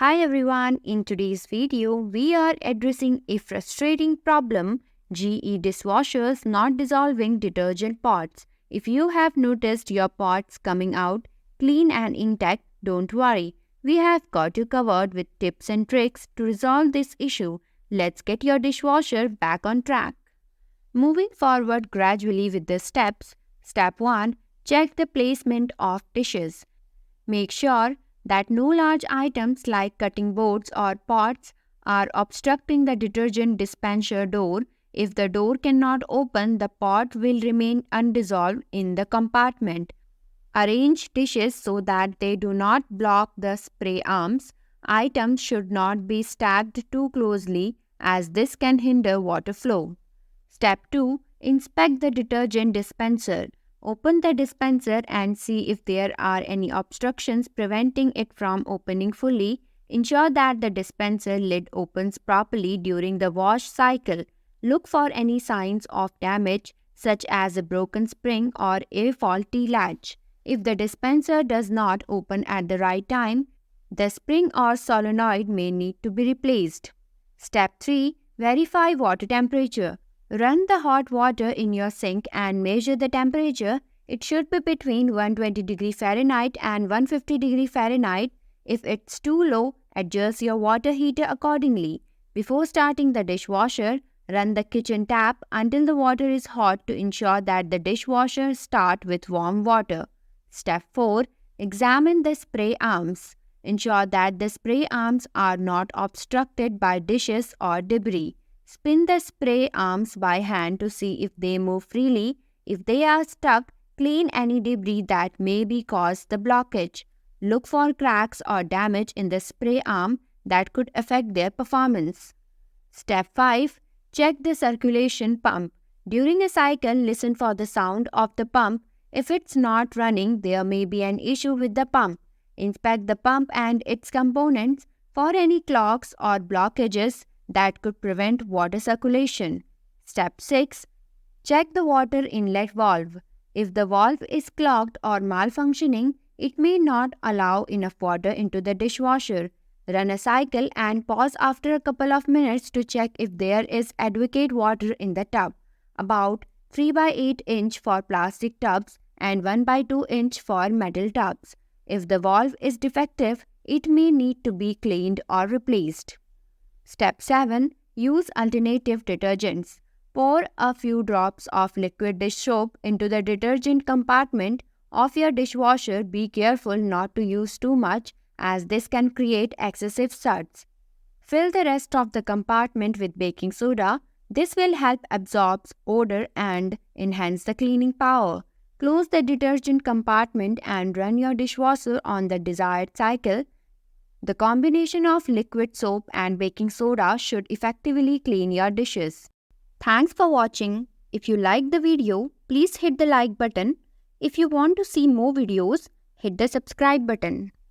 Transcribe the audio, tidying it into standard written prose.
Hi everyone, in today's video, we are addressing a frustrating problem: GE dishwashers not dissolving detergent pots. If you have noticed your pots coming out clean and intact, don't worry. We have got you covered with tips and tricks to resolve this issue. Let's get your dishwasher back on track. Moving forward gradually with the steps. Step 1. Check the placement of dishes. Make sure that no large items like cutting boards or pots are obstructing the detergent dispenser door. If the door cannot open, the pot will remain undissolved in the compartment. Arrange dishes so that they do not block the spray arms. Items should not be stacked too closely as this can hinder water flow. Step 2. Inspect the detergent dispenser. Open the dispenser and see if there are any obstructions preventing it from opening fully. Ensure that the dispenser lid opens properly during the wash cycle. Look for any signs of damage such as a broken spring or a faulty latch. If the dispenser does not open at the right time, the spring or solenoid may need to be replaced. Step 3. Verify water temperature. Run the hot water in your sink and measure the temperature. It should be between 120°F and 150°F. If it's too low, adjust your water heater accordingly. Before starting the dishwasher, run the kitchen tap until the water is hot to ensure that the dishwasher starts with warm water. Step 4. Examine the spray arms. Ensure that the spray arms are not obstructed by dishes or debris. Spin the spray arms by hand to see if they move freely. If they are stuck, clean any debris that may be caused the blockage. Look for cracks or damage in the spray arm that could affect their performance. Step 5. Check the circulation pump. During a cycle, listen for the sound of the pump. If it's not running, there may be an issue with the pump. Inspect the pump and its components for any clogs or blockages that could prevent water circulation. Step 6. Check the water inlet valve. If the valve is clogged or malfunctioning, it may not allow enough water into the dishwasher. Run a cycle and pause after a couple of minutes to check if there is adequate water in the tub. About 3 by 8 inch for plastic tubs and 1 by 2 inch for metal tubs. If the valve is defective, it may need to be cleaned or replaced. Step 7. Use alternative detergents. Pour a few drops of liquid dish soap into the detergent compartment of your dishwasher. Be careful not to use too much as this can create excessive suds. Fill the rest of the compartment with baking soda. This will help absorb odor and enhance the cleaning power. Close the detergent compartment and run your dishwasher on the desired cycle. The combination of liquid soap and baking soda should effectively clean your dishes. Thanks for watching. If you liked the video, please hit the like button. If you want to see more videos, hit the subscribe button.